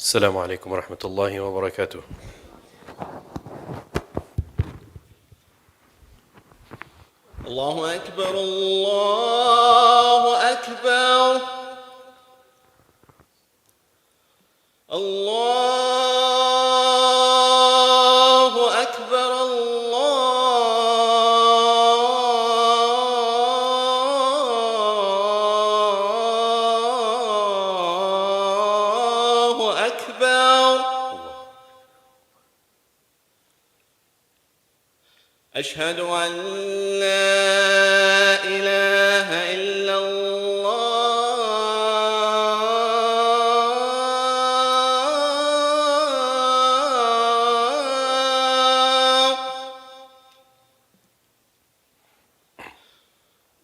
السلام عليكم ورحمة الله وبركاته. الله أكبر الله أكبر الله أكبر الله أكبر أشهد أن لا إله إلا الله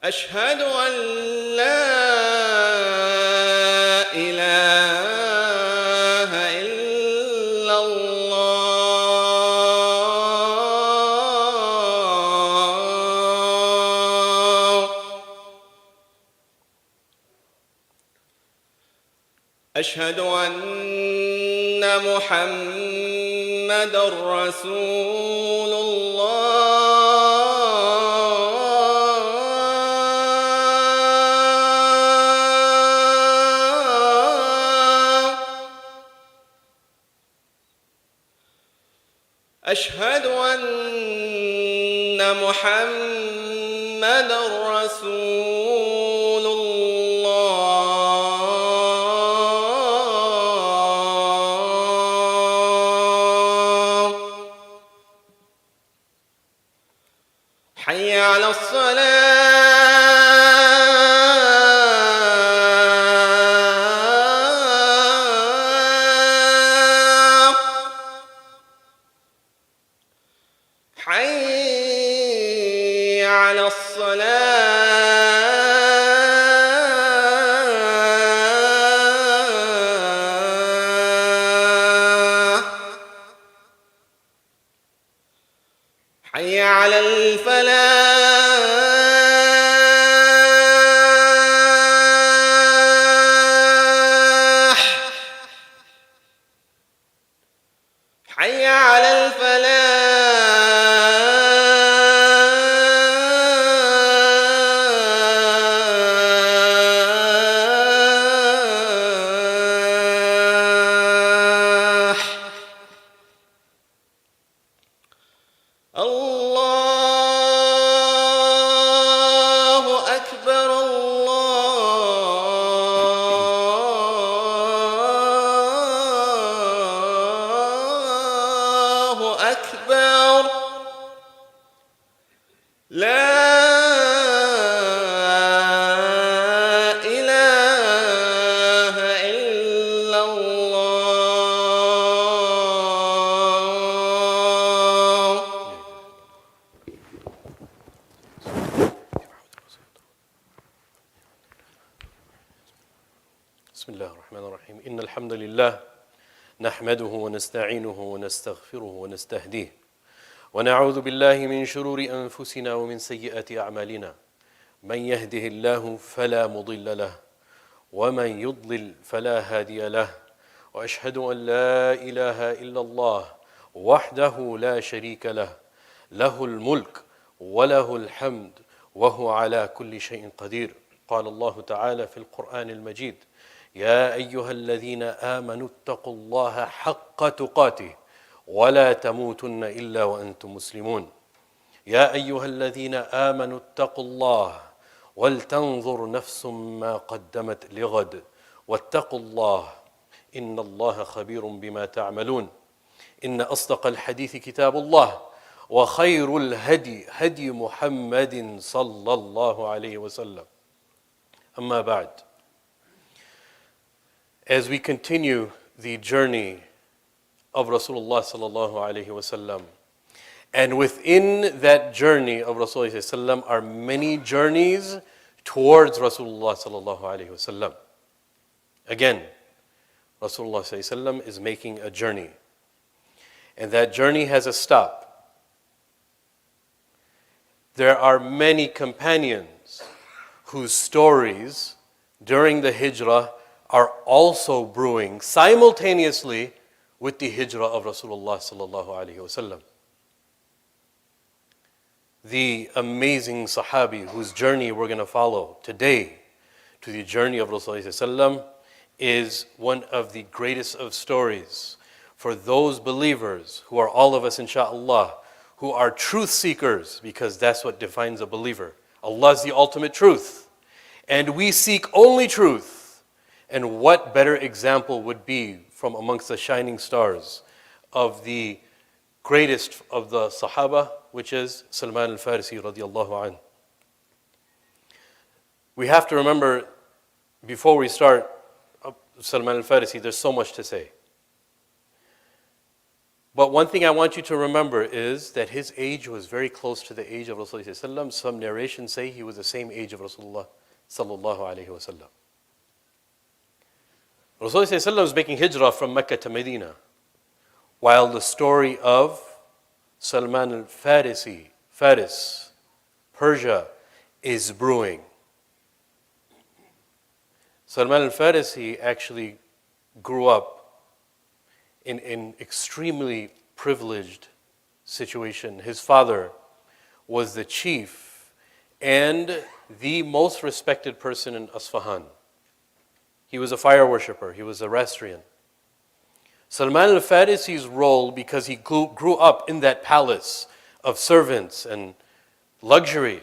أشهد أن لا إله إلا الله أشهد أن محمدًا رسول الله أشهد أن محمدًا رسول الله حي على الصلاة حي على الصلاة حي على الفلاح حي على الفلاح الله أكبر الله أكبر لا إله إلا الله بسم الله الرحمن الرحيم. إن الحمد لله نحمده ونستعينه ونستغفره ونستهديه ونعوذ بالله من شرور أنفسنا ومن سيئات أعمالنا. من يهده الله فلا مضل له ومن يضلل فلا هادي له، وأشهد أن لا إله إلا الله وحده لا شريك له، له الملك وله الحمد وهو على كل شيء قدير. قال الله تعالى في القرآن المجيد: يا أيها الذين آمنوا اتقوا الله حق تقاته ولا تموتن إلا وأنتم مسلمون. يا أيها الذين آمنوا اتقوا الله ولتنظر نفس ما قدمت لغد واتقوا الله إن الله خبير بما تعملون. إن أصدق الحديث كتاب الله، وخير الهدي هدي محمد صلى الله عليه وسلم. أما بعد, as we continue the journey of Rasulullah sallallahu alaihi wasallam, and within that journey of Rasulullah sallallahu are many journeys towards Rasulullah sallallahu alaihi wasallam. Again, Rasulullah sallallahu is making a journey, and that journey has a stop. There are many companions whose stories during the hijrah are also brewing simultaneously with the hijrah of Rasulullah sallallahu alaihi wasallam. The amazing Sahabi whose journey we're going to follow today to the journey of Rasulullah sallallahu alaihi wasallam is one of the greatest of stories for those believers who are all of us inshaAllah, who are truth seekers, because that's what defines a believer. Allah is the ultimate truth, and we seek only truth. And what better example would be from amongst the shining stars of the greatest of the Sahaba, which is Salman al-Farisi radiallahu anh. We have to remember, before we start Salman al-Farisi, there's so much to say. But one thing I want you to remember is that his age was very close to the age of Rasulullah. Some narrations say he was the same age of Rasulullah sallallahu alaihi wasallam. Rasulullah was making hijrah from Mecca to Medina, while the story of Salman al-Farisi, Faris, Persia, is brewing. Salman al-Farisi actually grew up in an extremely privileged situation. His father was the chief and the most respected person in Asfahan. He was a fire worshipper. He was a Zoroastrian. Salman al-Farisi's role, because he grew up in that palace of servants and luxury,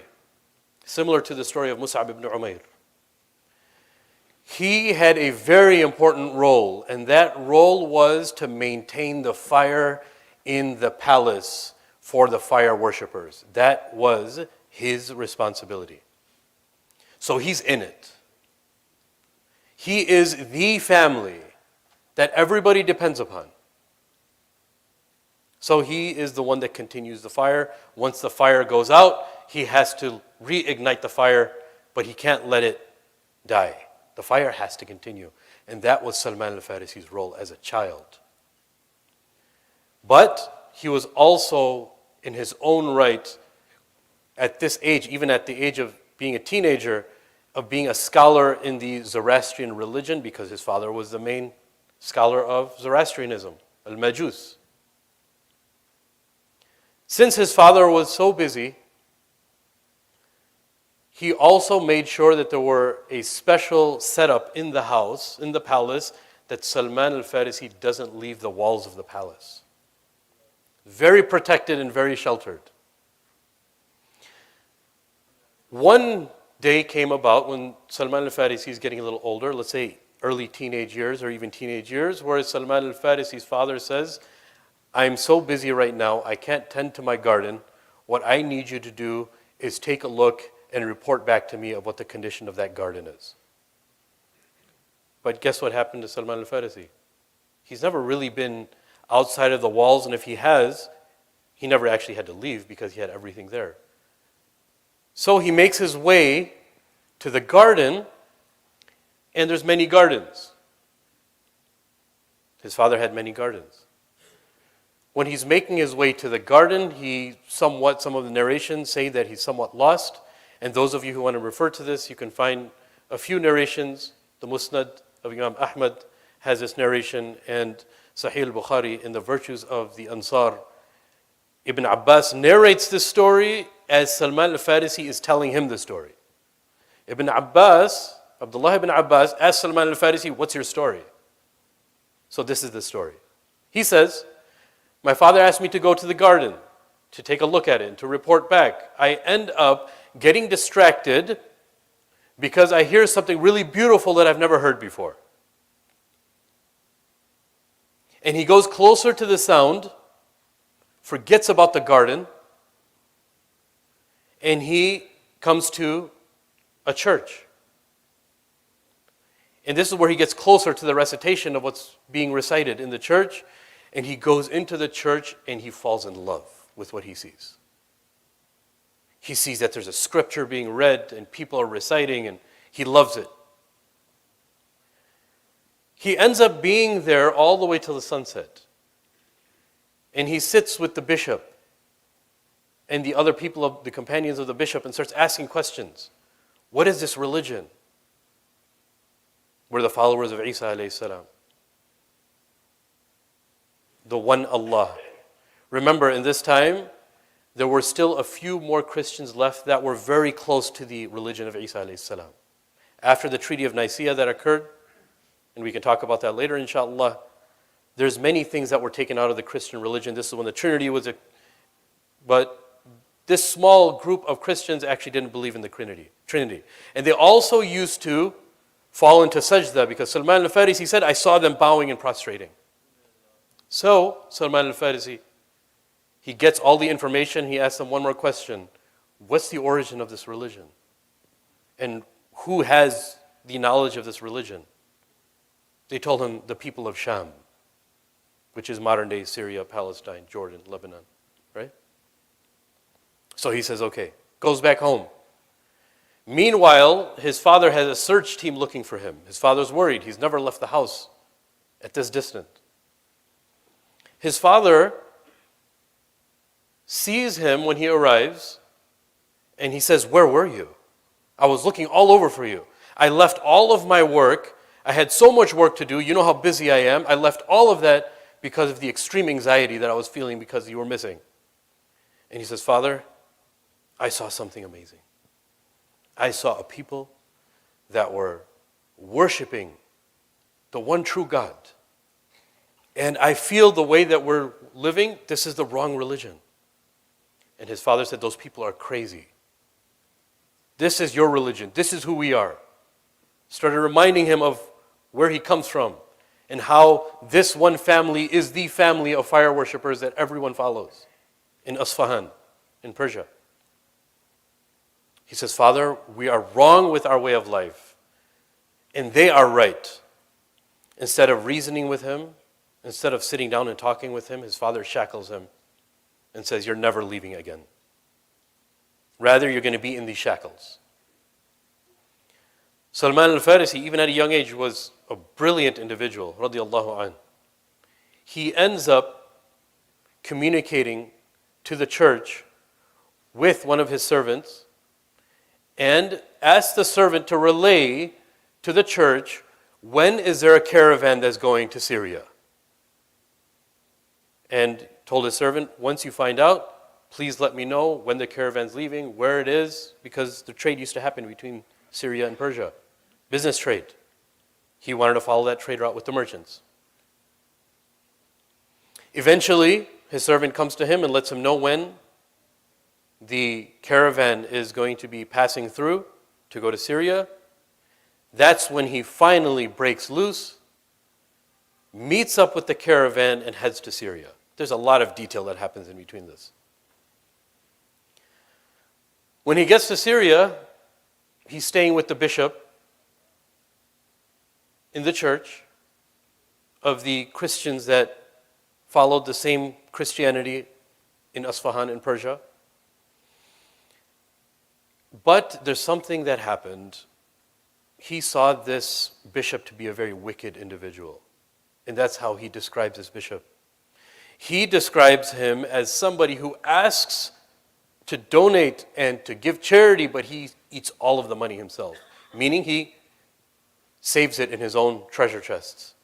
similar to the story of Mus'ab ibn Umair. He had a very important role, and that role was to maintain the fire in the palace for the fire worshippers. That was his responsibility. So he's in it. He is the family that everybody depends upon. So he is the one that continues the fire. Once the fire goes out, he has to reignite the fire, but he can't let it die. The fire has to continue. And that was Salman al-Farisi's role as a child. But he was also, in his own right, at this age, even at the age of being a teenager, of being a scholar in the Zoroastrian religion, because his father was the main scholar of Zoroastrianism, al-Majus. Since his father was so busy, he also made sure that there were a special setup in the house, in the palace, that Salman al-Farisi doesn't leave the walls of the palace. Very protected and very sheltered. One day came about when Salman al-Farisi is getting a little older, let's say early teenage years or even teenage years, where Salman al-Farisi's father says, I'm so busy right now, I can't tend to my garden. What I need you to do is take a look and report back to me of what the condition of that garden is. But guess what happened to Salman al-Farisi? He's never really been outside of the walls, and if he has, he never actually had to leave because he had everything there. So he makes his way to the garden, and there's many gardens. His father had many gardens. When he's making his way to the garden, some of the narrations say that he's somewhat lost. And those of you who want to refer to this, you can find a few narrations. The Musnad of Imam Ahmad has this narration, and Sahih al-Bukhari in the virtues of the Ansar. Ibn Abbas narrates this story as Salman al-Farisi is telling him the story. Abdullah ibn Abbas asked Salman al-Farisi, what's your story? So this is the story. He says, my father asked me to go to the garden to take a look at it and to report back. I end up getting distracted because I hear something really beautiful that I've never heard before. And he goes closer to the sound, forgets about the garden, and he comes to a church. And this is where he gets closer to the recitation of what's being recited in the church, and he goes into the church and he falls in love with what he sees. He sees that there's a scripture being read and people are reciting, and he loves it. He ends up being there all the way till the sunset. And he sits with the bishop and the other people, the companions of the bishop, and starts asking questions. What is this religion? were the followers of Isa alayhi salam. The one Allah. Remember, in this time, there were still a few more Christians left that were very close to the religion of Isa alayhi salam. After the Treaty of Nicaea that occurred, and we can talk about that later inshallah, there's many things that were taken out of the Christian religion. This is when the Trinity was but this small group of Christians actually didn't believe in the Trinity. And they also used to fall into sajda, because Salman al-Farisi said, I saw them bowing and prostrating. So, Salman al-Farisi, he gets all the information, he asks them one more question. What's the origin of this religion? And who has the knowledge of this religion? They told him, the people of Sham, which is modern-day Syria, Palestine, Jordan, Lebanon, right? So he says, okay, goes back home. Meanwhile, his father has a search team looking for him. His father's worried. He's never left the house at this distance. His father sees him when he arrives, and he says, where were you? I was looking all over for you. I left all of my work. I had so much work to do. You know how busy I am. I left all of that because of the extreme anxiety that I was feeling because you were missing. And he says, Father, I saw something amazing. I saw a people that were worshiping the one true God. And I feel the way that we're living, this is the wrong religion. And his father said, those people are crazy. This is your religion. This is who we are. Started reminding him of where he comes from and how this one family is the family of fire worshippers that everyone follows in Isfahan, in Persia. He says, Father, we are wrong with our way of life, and they are right. Instead of reasoning with him, instead of sitting down and talking with him, his father shackles him and says, you're never leaving again. Rather, you're going to be in these shackles. Salman al-Farisi, even at a young age, was a brilliant individual, radiallahu anh. He ends up communicating to the church with one of his servants and asks the servant to relay to the church, when is there a caravan that's going to Syria? And told his servant, once you find out, please let me know when the caravan's leaving, where it is, because the trade used to happen between Syria and Persia. Business trade. He wanted to follow that trade route with the merchants. Eventually, his servant comes to him and lets him know when the caravan is going to be passing through to go to Syria. That's when he finally breaks loose, meets up with the caravan, and heads to Syria. There's a lot of detail that happens in between this. When he gets to Syria, he's staying with the bishop in the church of the Christians that followed the same Christianity in Isfahan in Persia. But there's something that happened. He saw this bishop to be a very wicked individual. And that's how he describes this bishop. He describes him as somebody who asks to donate and to give charity, but he eats all of the money himself. Meaning he saves it in his own treasure chests.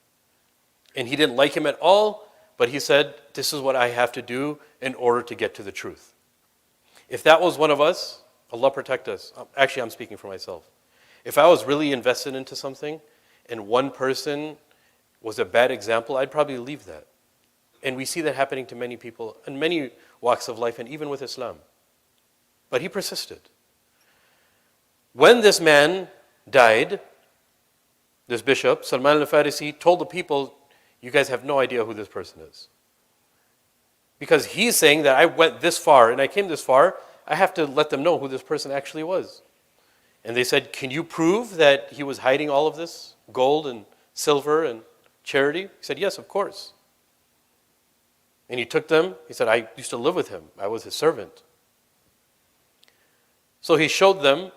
And he didn't like him at all, but he said, this is what I have to do in order to get to the truth. If that was one of us, Allah protect us. Actually, I'm speaking for myself. If I was really invested into something and one person was a bad example, I'd probably leave that. And we see that happening to many people in many walks of life and even with Islam. But he persisted. When this man died, this bishop, Salman al-Farisi, told the people, you guys have no idea who this person is. Because he's saying that I went this far and I came this far, I have to let them know who this person actually was. And they said, can you prove that he was hiding all of this gold and silver and charity? He said, yes, of course. And he took them. He said, I used to live with him. I was his servant. So he showed them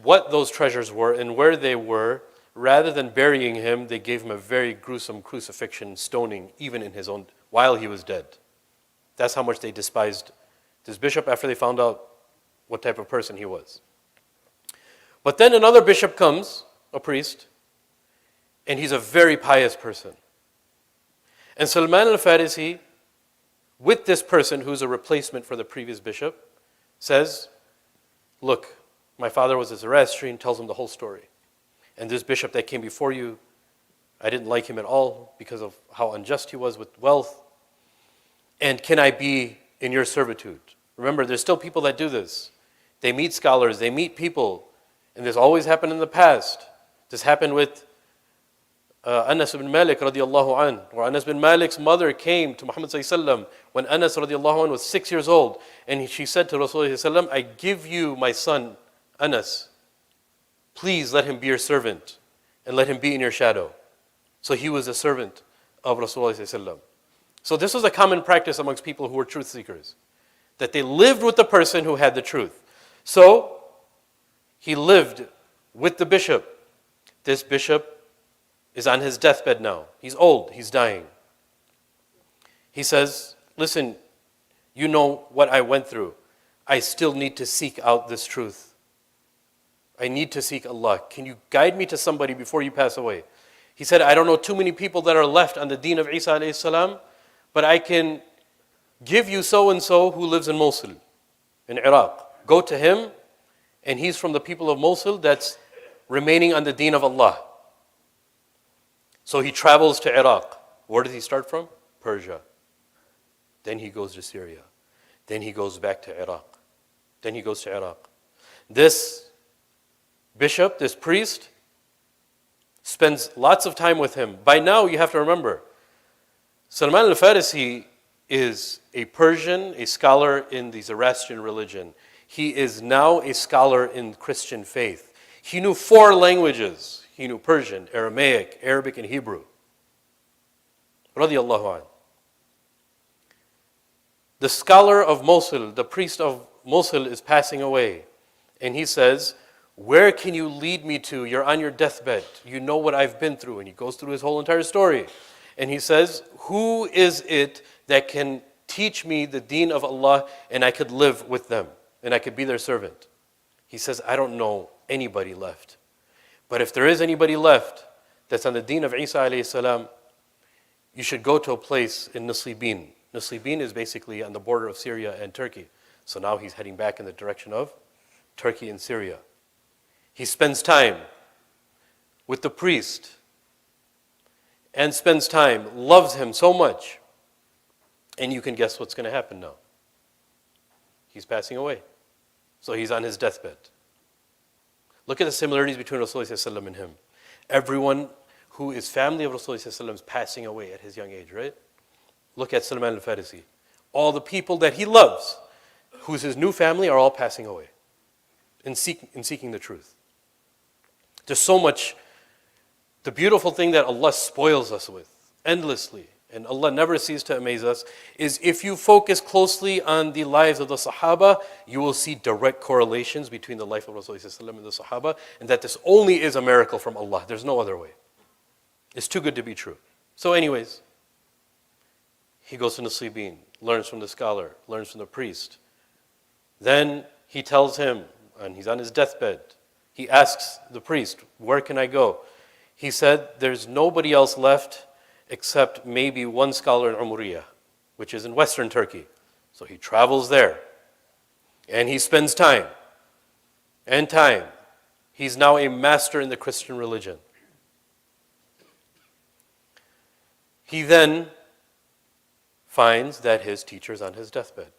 what those treasures were and where they were. Rather than burying him, they gave him a very gruesome crucifixion, stoning, even in his own, while he was dead. That's how much they despised this bishop after they found out what type of person he was. But then another bishop comes a priest, and he's a very pious person. And Salman al-Farisi, with this person who's a replacement for the previous bishop, says, look, my father was a Zoroastrian, tells him the whole story. And this bishop that came before you, I didn't like him at all because of how unjust he was with wealth. And can I be in your servitude? Remember, there's still people that do this. They meet scholars, they meet people, and this always happened in the past. This happened with Anas ibn Malik radiallahu an, where Anas ibn Malik's mother came to Muhammad sallallahu alaihi wasallam when Anas radiallahu an was 6 years old, and she said to Rasulullah sallallahu alaihi wasallam, I give you my son Anas, please let him be your servant and let him be in your shadow. So he was a servant of Rasulullah sallallahu alaihi wasallam. So this was a common practice amongst people who were truth seekers, that they lived with the person who had the truth. So he lived with the bishop. This bishop is on his deathbed now. He's old, he's dying. He says, listen, you know what I went through. I still need to seek out this truth. I need to seek Allah. Can you guide me to somebody before you pass away? He said, I don't know too many people that are left on the deen of Isa alayhi salam, but I can give you so-and-so who lives in Mosul, in Iraq. Go to him, and he's from the people of Mosul that's remaining on the deen of Allah. So he travels to Iraq. Where does he start from? Persia. Then he goes to Syria. Then he goes back to Iraq. Then he goes to Iraq. This bishop, this priest, spends lots of time with him. By now, you have to remember, Salman al-Farisi is a Persian, a scholar in the Zoroastrian religion. He is now a scholar in Christian faith. He knew 4 languages. He knew Persian, Aramaic, Arabic, and Hebrew. Radiallahu anh. The scholar of Mosul, the priest of Mosul is passing away. And he says, where can you lead me to? You're on your deathbed. You know what I've been through. And he goes through his whole entire story. And he says, who is it that can teach me the deen of Allah and I could live with them and I could be their servant? He says, I don't know anybody left. But if there is anybody left that's on the deen of Isa alayhi salam, you should go to a place in Nusaybin. Nusaybin is basically on the border of Syria and Turkey. So now he's heading back in the direction of Turkey and Syria. He spends time with the priest and spends time, loves him so much. And you can guess what's going to happen now. He's passing away. So he's on his deathbed. Look at the similarities between Rasulullah and him. Everyone who is family of Rasulullah is passing away at his young age, right? Look at Salman al-Farisi. All the people that he loves, who's his new family, are all passing away in seeking the truth. There's so much. The beautiful thing that Allah spoils us with endlessly, and Allah never ceases to amaze us, is if you focus closely on the lives of the Sahaba, you will see direct correlations between the life of Rasulullah and the Sahaba, and that this only is a miracle from Allah. There's no other way. It's too good to be true. So anyways, he goes to Nusaybin, learns from the scholar, learns from the priest. Then he tells him, and he's on his deathbed, he asks the priest, where can I go? He said, there's nobody else left except maybe one scholar in Umuriyah, which is in western Turkey. So he travels there, and he spends time. He's now a master in the Christian religion. He then finds that his teacher's on his deathbed.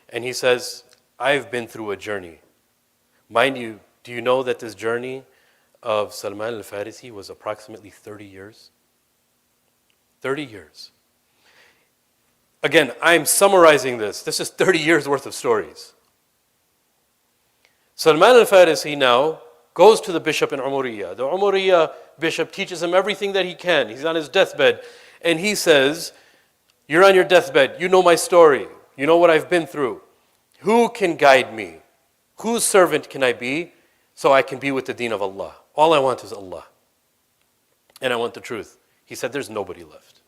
And he says, I've been through a journey. Mind you, do you know that this journey of Salman al-Farisi was approximately 30 years? 30 years. Again, I'm summarizing this. This is 30 years worth of stories. Salman al-Farisi now goes to the bishop in Umuriyah. The Umuriyah bishop teaches him everything that he can. He's on his deathbed. And he says, you're on your deathbed. You know my story. You know what I've been through. Who can guide me? Whose servant can I be so I can be with the deen of Allah? All I want is Allah. And I want the truth. He said, there's nobody left.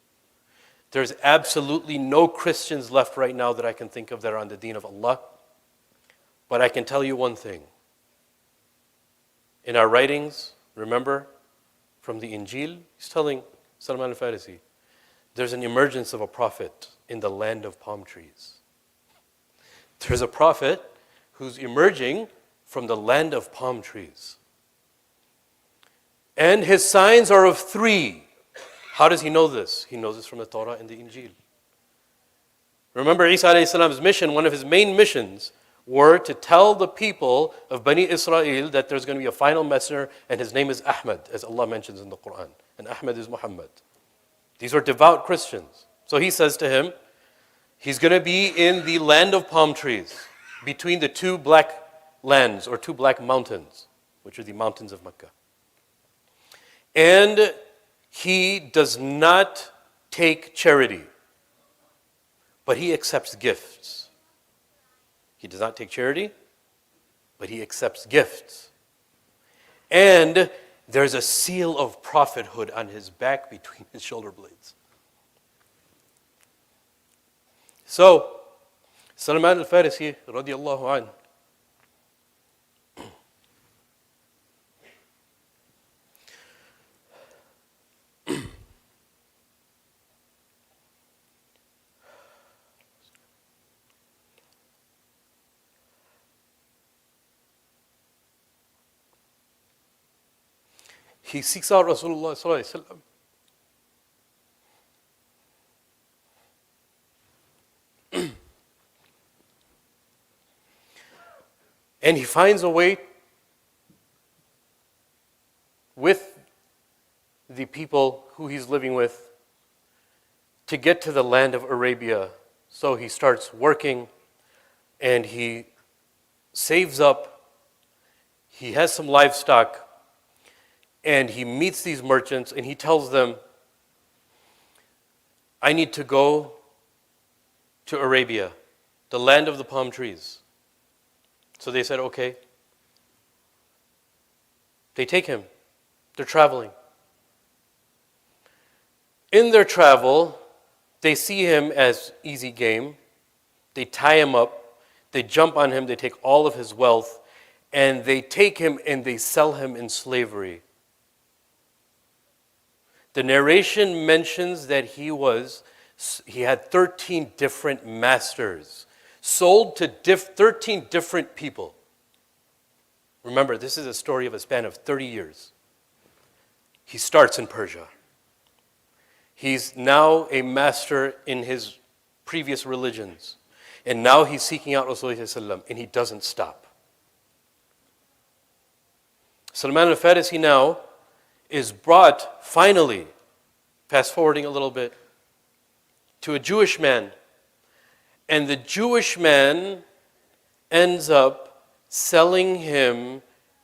There's absolutely no Christians left right now that I can think of that are on the deen of Allah. But I can tell you one thing. In our writings, Remember from the Injil, he's telling Salman al-Farisi, there's an emergence of a prophet in the land of palm trees. There's a prophet who's emerging from the land of palm trees. And his signs are of three. How does he know this? He knows this from the Torah and the Injil. Remember Isa alayhi salam's mission, one of his main missions were to tell the people of Bani Israel that there's going to be a final messenger and his name is Ahmad, as Allah mentions in the Quran. And Ahmad is Muhammad. These were devout Christians. So he says to him, he's going to be in the land of palm trees, between the two black lands or two black mountains, which are the mountains of Mecca. And he does not take charity, but he accepts gifts. He does not take charity, but he accepts gifts. And there's a seal of prophethood on his back between his shoulder blades. So, Salman al-Farisi, radiallahu anhu, he seeks out Rasulullah sallallahu alaihi wasallam. And he finds a way with the people who he's living with to get to the land of Arabia. So he starts working and he saves up. He has some livestock and he meets these merchants and he tells them, I need to go to Arabia, the land of the palm trees. So they said, okay. They take him. They're traveling. In their travel, they see him as easy game. They tie him up. They jump on him. They take all of his wealth. And they take him and they sell him in slavery. The narration mentions that he had 13 different masters, sold to 13 different people. Remember, this is a story of a span of 30 years. He starts in Persia. He's now a master in his previous religions. And now he's seeking out Rasulullah and he doesn't stop. Salman al-Farisi now is brought, finally, fast forwarding a little bit, to a Jewish man. And the Jewish man ends up selling him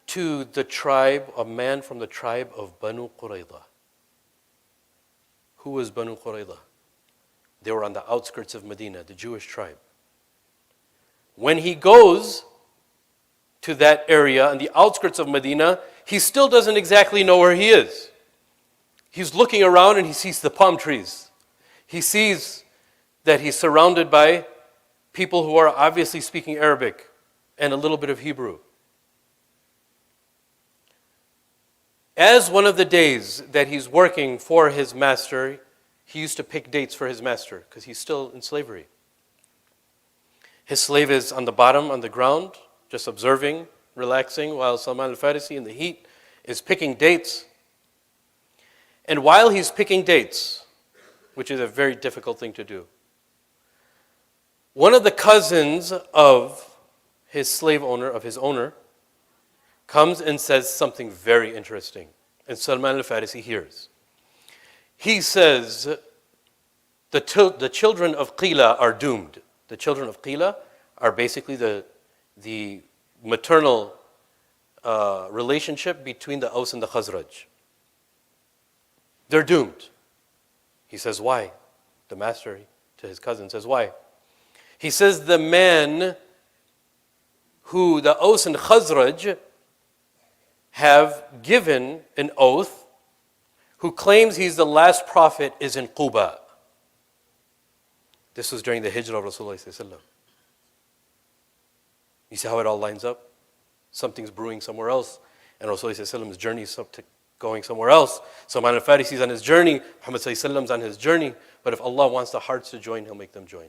to the tribe, a man from the tribe of Banu Qurayza. Who was Banu Qurayza? They were on the outskirts of Medina, the Jewish tribe. When he goes to that area on the outskirts of Medina, he still doesn't exactly know where he is. He's looking around and he sees the palm trees. He sees that he's surrounded by people who are obviously speaking Arabic and a little bit of Hebrew. As one of the days that he's working for his master, he used to pick dates for his master because he's still in slavery. His slave is on the bottom, on the ground, just observing, relaxing, while Salman al-Farisi in the heat is picking dates. And while he's picking dates, which is a very difficult thing to do, one of the cousins of his slave owner, of his owner, comes and says something very interesting. And Salman al-Farisi hears. He says, the children of Qila are doomed. The children of Qila are basically the maternal relationship between the Aus and the Khazraj. They're doomed. He says, why? The master to his cousin says, why? He says, the man who the Aus and Khazraj have given an oath, who claims he's the last prophet, is in Khutbaa. This was during the Hijrah of Rasulullah. You see how it all lines up? Something's brewing somewhere else. and Rasulullah's journey is going somewhere else. Salman al-Farisi is on his journey, Muhammad is on his journey, but if Allah wants the hearts to join, He'll make them join.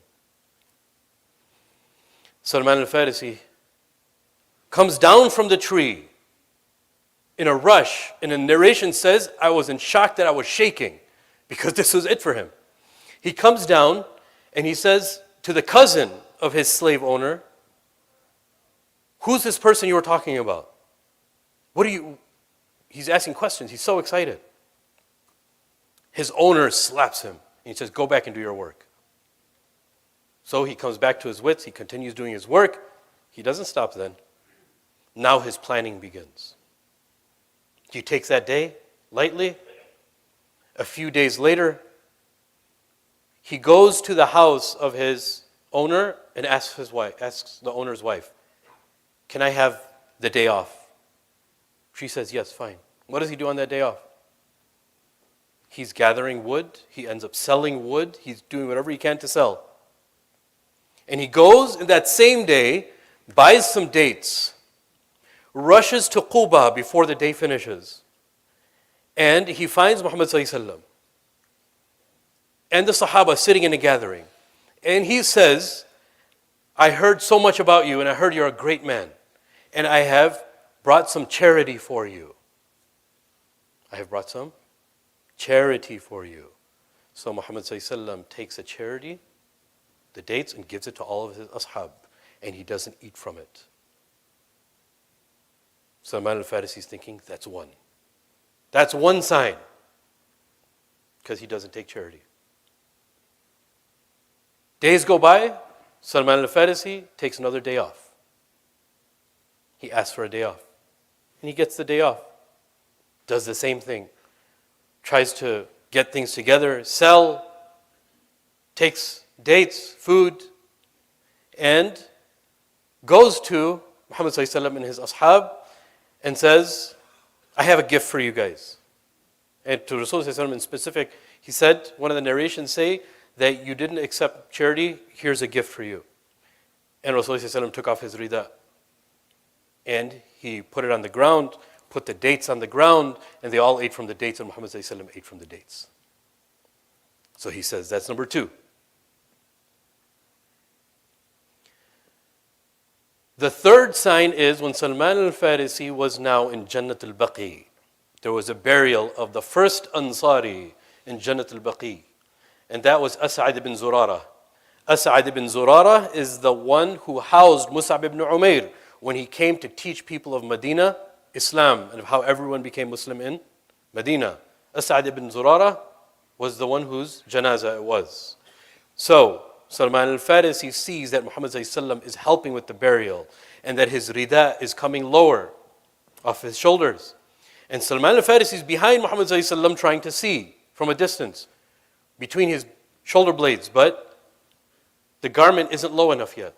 Salman al-Farisi comes down from the tree in a rush, and the narration says, I was in shock that I was shaking, because this was it for him. He comes down, and he says to the cousin of his slave owner, who's this person you were talking about? He's asking questions. He's so excited. His owner slaps him. And he says, go back and do your work. So he comes back to his wits. He continues doing his work. He doesn't stop then. Now his planning begins. He takes that day lightly. A few days later, he goes to the house of his owner and asks the owner's wife, can I have the day off? She says, yes, fine. What does he do on that day off? He's gathering wood. He ends up selling wood. He's doing whatever he can to sell. And he goes in that same day, buys some dates, rushes to Khutbaa before the day finishes. And he finds Muhammad sallallahu alaihi wasallam and the Sahaba sitting in a gathering. And he says, I heard so much about you, and I heard you're a great man. And I have brought some charity for you. I have brought some charity for you. So Muhammad sallallahu alaihi wasallam takes the charity, the dates, and gives it to all of his ashab. And he doesn't eat from it. Salman al-Farisi is thinking, that's one. That's one sign. Because he doesn't take charity. Days go by, Salman al-Farisi takes another day off. He asks for a day off. And he gets the day off. Does the same thing. Tries to get things together, sell, takes dates, food, and goes to Muhammad sallallahu alaihi wasallam and his ashab and says, I have a gift for you guys. And to Rasul sallallahu alaihi wasallam in specific, he said, one of the narrations say that you didn't accept charity, here's a gift for you. And Rasul sallallahu alaihi wasallam took off his rida. And he put it on the ground, put the dates on the ground, and they all ate from the dates, and Muhammad sallallahu alaihi wasallam ate from the dates. So he says, that's number 2. The third sign is when Salman al-Farisi was now in Jannat al-Baqi. There was a burial of the first Ansari in Jannat al-Baqi. And that was As'ad ibn Zurara. As'ad ibn Zurara is the one who housed Mus'ab ibn Umair when he came to teach people of Medina Islam and of how everyone became Muslim in Medina. As'ad ibn Zurara was the one whose janazah it was. So Salman al-Farisi sees that Muhammad ﷺ is helping with the burial and that his rida is coming lower off his shoulders. And Salman al-Farisi is behind Muhammad ﷺ trying to see from a distance between his shoulder blades, but the garment isn't low enough yet.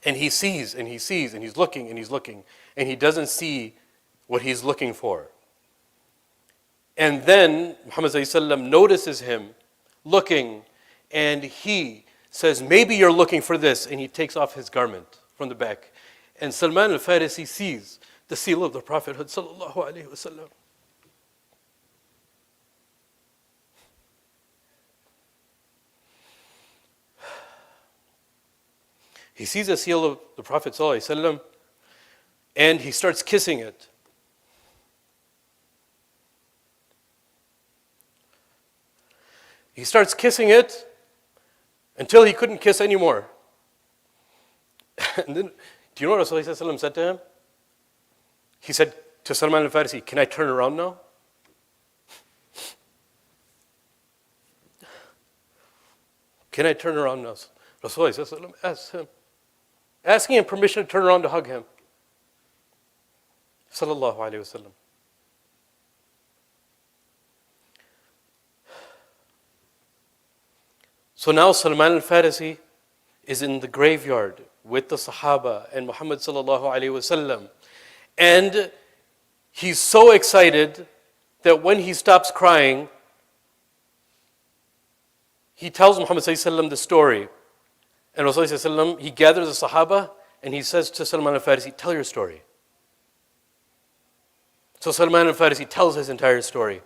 And he sees and he sees and he's looking and he's looking and he doesn't see what he's looking for. And then Muhammad ﷺ notices him looking, and he says, maybe you're looking for this, and he takes off his garment from the back. And Salman al-Farisi sees the seal of the Prophethood sallallahu alaihi wasallam. He sees the seal of the Prophet sallallahu alaihi wasallam, and he starts kissing it. He starts kissing it until he couldn't kiss anymore. And then, do you know what Rasulullah said to him? He said to Salman al-Farisi, can I turn around now? Can I turn around now? Rasulullah asked him, asking him permission to turn around to hug him. Sallallahu alayhi wa sallam. So now Salman al-Farisi is in the graveyard with the Sahaba and Muhammad sallallahu alayhi wasallam. And he's so excited that when he stops crying, he tells Muhammad sallallahu alayhi wasallam the story. And Rasulullah sallallahu alayhi wasallam, he gathers the Sahaba and he says to Salman al-Farisi, tell your story. So Salman al-Farisi tells his entire story.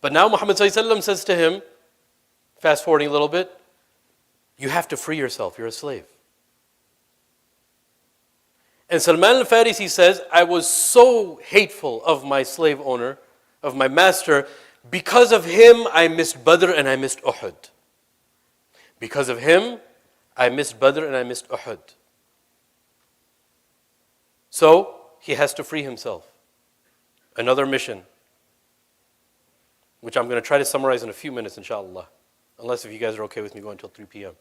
But now Muhammad ﷺ says to him, fast forwarding a little bit, you have to free yourself, you're a slave. And Salman al-Farisi says, I was so hateful of my slave owner, of my master, because of him I missed Badr and I missed Uhud. Because of him, I missed Badr and I missed Uhud. So, he has to free himself. Another mission, which I'm going to try to summarize in a few minutes, inshallah. Unless if you guys are okay with me going until 3 p.m.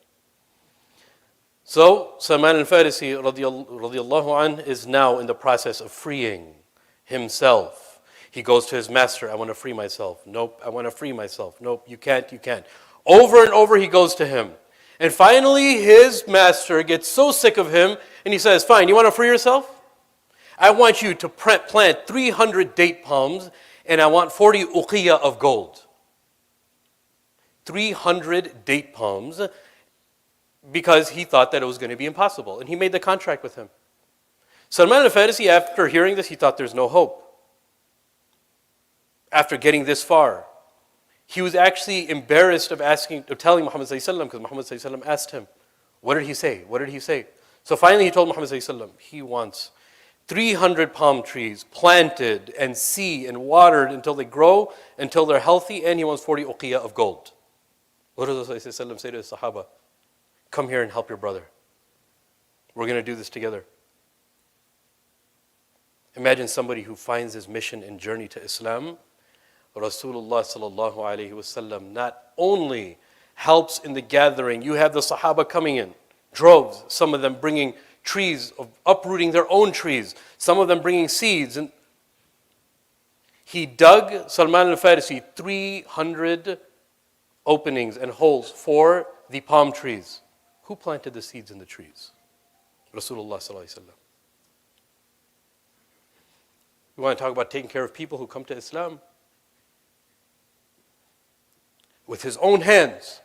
So, Salman al-Farisi radiallahu anh is now in the process of freeing himself. He goes to his master, I want to free myself. Nope, I want to free myself. Nope, you can't, you can't. Over and over he goes to him. And finally his master gets so sick of him and he says, fine, you want to free yourself? I want you to plant 300 date palms and I want 40 uqiyah of gold. 300 date palms, because he thought that it was going to be impossible. And he made the contract with him. Salman al-Farisi, after hearing this, he thought there's no hope. After getting this far, he was actually embarrassed of telling Muhammad ﷺ, because Muhammad ﷺ asked him, what did he say? What did he say? So finally he told Muhammad ﷺ, he wants 300 palm trees planted and and watered until they grow, until they're healthy, and he wants 40 uqiyah of gold. What does Rasulullah say to his Sahaba? Come here and help your brother. We're going to do this together. Imagine somebody who finds his mission and journey to Islam. Rasulullah sallallahu alayhi wasallam not only helps in the gathering, you have the Sahaba coming in, droves, some of them bringing trees, uprooting their own trees, some of them bringing seeds. And he dug, Salman al-Farisi, 300 openings and holes for the palm trees. Who planted the seeds in the trees? Rasulullah sallallahu alaihi wasallam. We want to talk about taking care of people who come to Islam. With his own hands,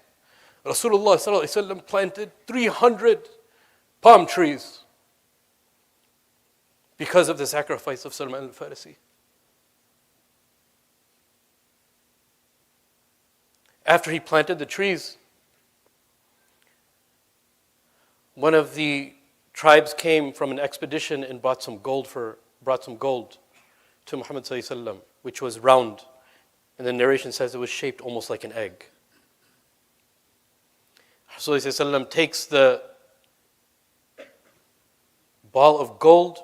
Rasulullah sallallahu alaihi wasallam planted 300 palm trees because of the sacrifice of Salman al-Farisi. After he planted the trees, one of the tribes came from an expedition and brought some gold to Muhammad sallallahu alaihi wasallam, which was round. And the narration says it was shaped almost like an egg. Rasulullah sallallahu alaihi wasallam takes the ball of gold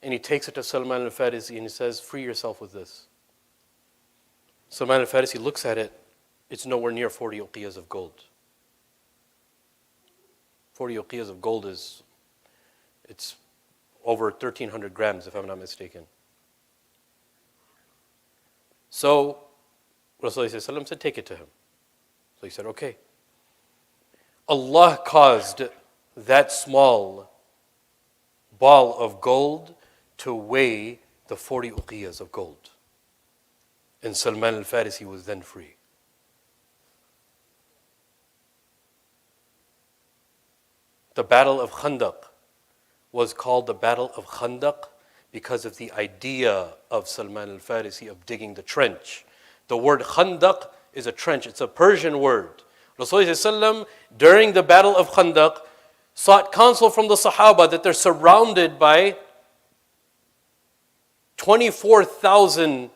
and he takes it to Salman al-Farisi and he says, free yourself with this. Salman al-Farisi looks at it. It's nowhere near 40 uqiyas of gold. 40 uqiyas of gold it's over 1,300 grams, if I'm not mistaken. So Rasulullah said, take it to him. So he said, okay. Allah caused that small ball of gold to weigh the 40 uqiyas of gold. And Salman al-Farisi was then free. The Battle of Khandaq was called the Battle of Khandaq because of the idea of Salman al-Farisi of digging the trench. The word Khandaq is a trench. It's a Persian word. Rasulullah during the Battle of Khandaq sought counsel from the Sahaba that they're surrounded by 24,000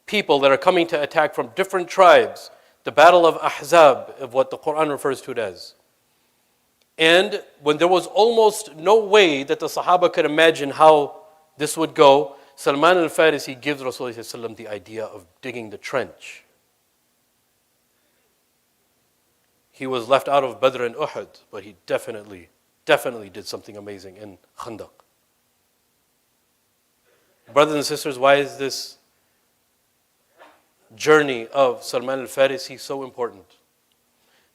people that are coming to attack from different tribes. The Battle of Ahzab, of what the Quran refers to it as. And when there was almost no way that the Sahaba could imagine how this would go, Salman al-Farisi gives Rasulullah the idea of digging the trench. He was left out of Badr and Uhud, but he definitely did something amazing in Khandaq. Brothers and sisters, why is this journey of Salman al-Farisi so important?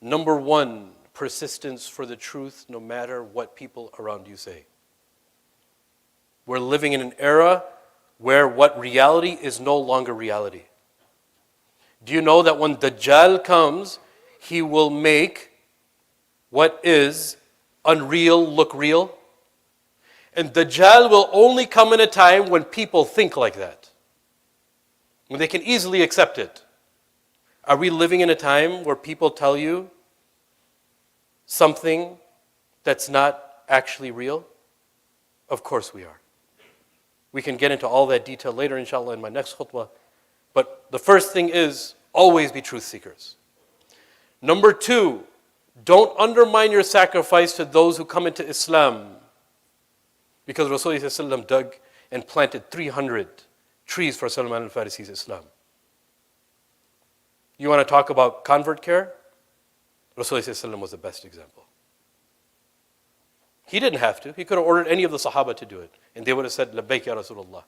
Number one, persistence for the truth no matter what people around you say. We're living in an era where what reality is no longer reality. Do you know that when Dajjal comes, he will make what is unreal look real? And Dajjal will only come in a time when people think like that, when they can easily accept it. Are we living in a time where people tell you something that's not actually real? Of course we are. We can get into all that detail later, inshallah, in my next khutbah. But the first thing is, always be truth seekers. Number two, don't undermine your sacrifice to those who come into Islam. Because Rasulullah dug and planted 300 trees for Salman al-Farisi's Islam. You want to talk about convert care? Rasulullah was the best example. He didn't have to. He could have ordered any of the Sahaba to do it. And they would have said, Labbaik ya Rasulullah.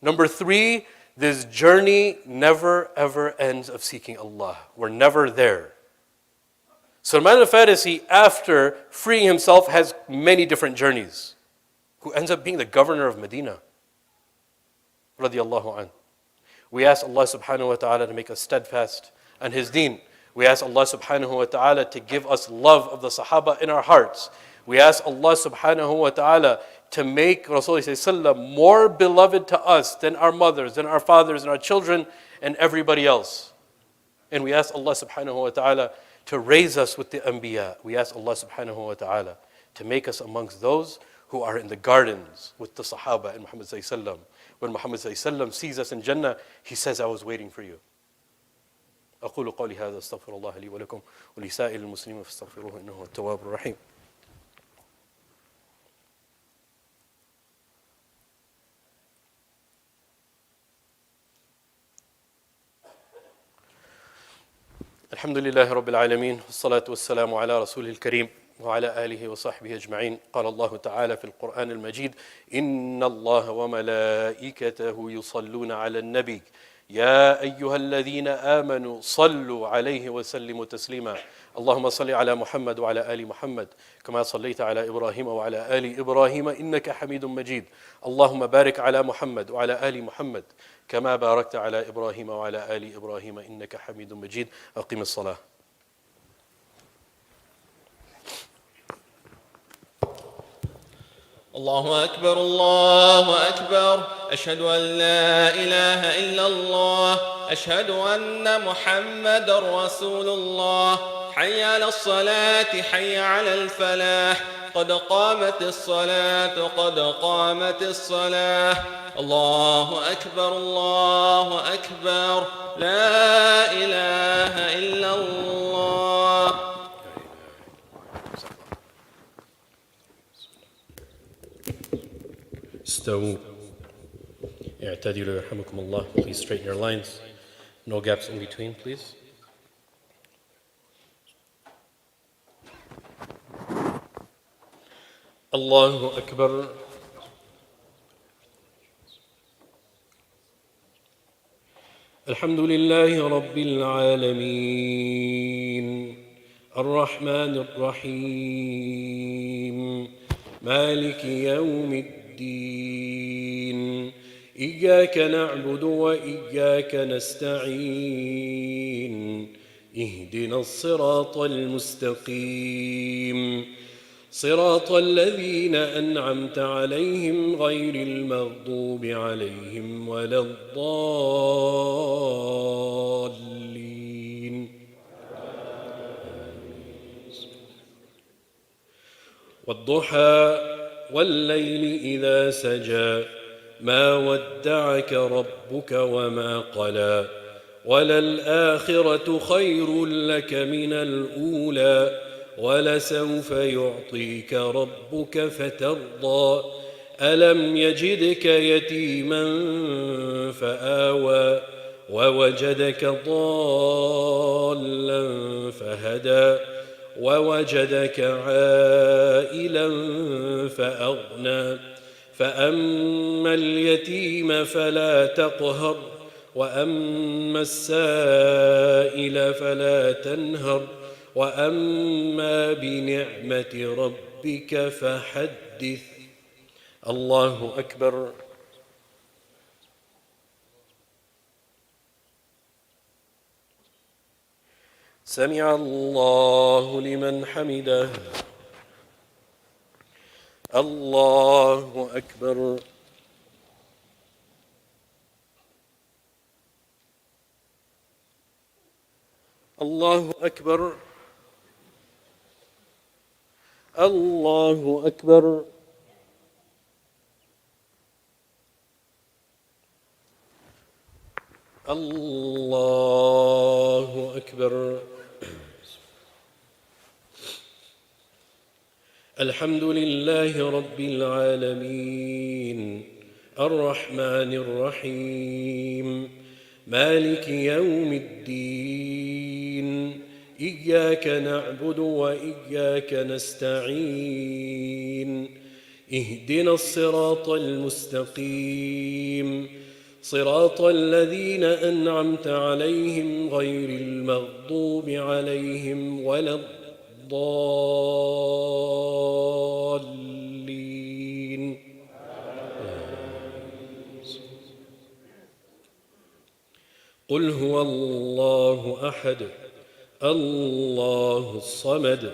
Number three, this journey never ever ends of seeking Allah. We're never there. Salman al-Farisi, after freeing himself, has many different journeys. Who ends up being the governor of Medina. Radiallahu anh. We ask Allah subhanahu wa ta'ala to make us steadfast on His deen. We ask Allah subhanahu wa ta'ala to give us love of the Sahaba in our hearts. We ask Allah subhanahu wa ta'ala to make Rasulullah more beloved to us than our mothers, than our fathers, and our children, and everybody else. And we ask Allah subhanahu wa ta'ala to raise us with the Anbiya. We ask Allah subhanahu wa ta'ala to make us amongst those who are in the gardens with the Sahaba and Muhammad sallallahu. When Muhammad sallallahu sees us in Jannah, he says, I was waiting for you. أقول قولي هذا استغفر الله لي ولكم ولسائر المسلمين فاستغفروه إنه هو التواب الرحيم. الحمد لله رب العالمين والصلاة والسلام على رسوله الكريم وعلى آله وصحبه أجمعين. قال الله تعالى في القرآن المجيد إن الله وملائكته يصلون على النبي يا أيها الذين آمنوا صلوا عليه وسلموا تسليما. اللهم صل على محمد وعلى آل محمد كما صليت على إبراهيم وعلى آل إبراهيم إنك حميد مجيد. اللهم بارك على محمد وعلى آل محمد كما باركت على إبراهيم وعلى آل إبراهيم إنك حميد مجيد. أقم الصلاة. الله أكبر الله أكبر أشهد أن لا إله إلا الله أشهد أن محمد رسول الله حي على الصلاة حي على الفلاح قد قامت الصلاة قد قامت الصلاة. الله أكبر الله أكبر لا إله إلا الله. استووا اعتدلوا يرحمكم الله. Please straighten your lines. No gaps in between, please. الله أكبر. الحمد لله رب العالمين الرحمن الرحيم مالك يوم الدين إياك نعبد وإياك نستعين اهدنا الصراط المستقيم صراط الذين أنعمت عليهم غير المغضوب عليهم ولا الضالين. والضحى والليل إذا سجى ما ودعك ربك وما قلى وللآخرة خير لك من الأولى ولسوف يعطيك ربك فترضى ألم يجدك يتيما فآوى ووجدك ضالا فهدى ووجدك عائلا فأغنى فأما اليتيم فلا تقهر وأما السائل فلا تنهر وأما بنعمة ربك فحدث. الله أكبر. سمع الله لمن حمده. الله أكبر. الله أكبر. الله أكبر. الله أكبر. الحمد لله رب العالمين الرحمن الرحيم مالك يوم الدين إياك نعبد وإياك نستعين اهدنا الصراط المستقيم صراط الذين أنعمت عليهم غير المغضوب عليهم ولا الضالين. قل هو الله أحد الله الصمد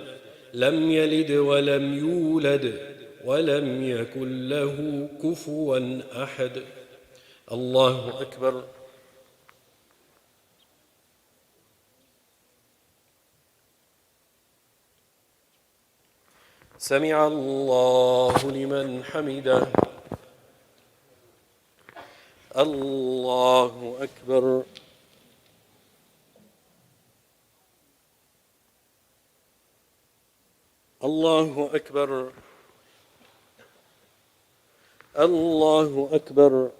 لم يلد ولم يولد ولم يكن له كفوا أحد. الله أكبر. سمع الله لمن حمده. الله أكبر. الله أكبر. الله أكبر.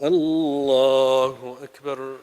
الله أكبر.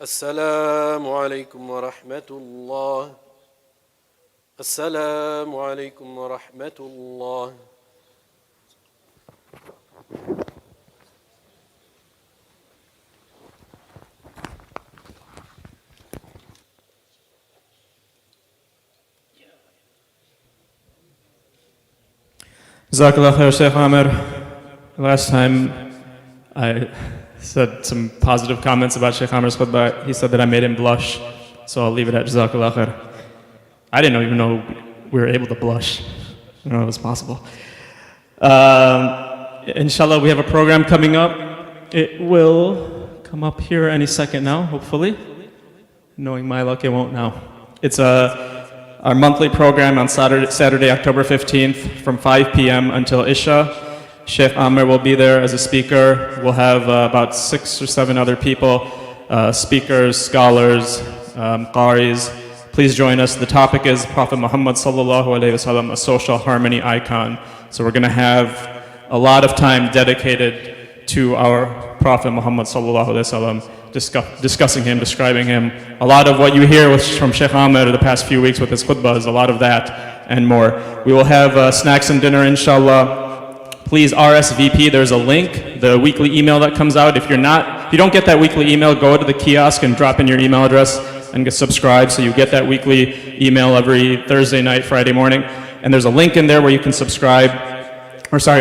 السلام عليكم ورحمة الله. السلام عليكم ورحمة الله. Jazakallah khair, Sheikh Amir. Last time I said some positive comments about Sheikh Amir's khutbah. He said that I made him blush, so I'll leave it at Jazakallah khair. I didn't even know we were able to blush. I didn't know it was possible. Inshallah, we have a program coming up. It will come up here any second now, hopefully. Knowing my luck, it won't now. It's our monthly program on Saturday, October 15th from 5 p.m. until Isha. Sheikh Amir will be there as a speaker. We'll have about 6 or 7 other people, speakers, scholars, qaris. Please join us. The topic is Prophet Muhammad sallallahu alaihi wasallam, a social harmony icon. So we're going to have a lot of time dedicated to our Prophet Muhammad sallallahu alaihi wasallam, discussing him, describing him. A lot of what you hear from Sheikh Amir the past few weeks with his khutbah is a lot of that and more. We will have snacks and dinner, inshallah. Please RSVP. There's a link, the weekly email that comes out. If you don't get that weekly email, go to the kiosk and drop in your email address and get subscribed so you get that weekly email every Thursday night, Friday morning. And there's a link in there where you can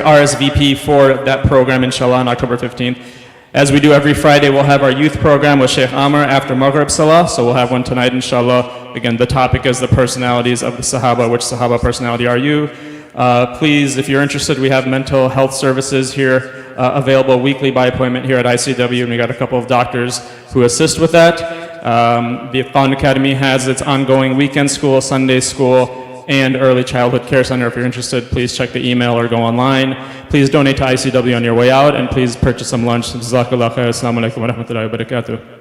RSVP for that program, inshallah, on October 15th. As we do every Friday, we'll have our youth program with Sheikh Amir after Maghrib Salah. So we'll have one tonight, inshallah. Again, the topic is the personalities of the Sahaba. Which Sahaba personality are you? Please, if you're interested, we have mental health services here available weekly by appointment here at ICW, and we got a couple of doctors who assist with that. The Khan Academy has its ongoing weekend school, Sunday school, and early childhood care center. If you're interested, please check the email or go online. Please donate to ICW on your way out, and please purchase some lunch. Jazakallah khair. Assalamu alaikum wa rahmatullahi wa barakatuh.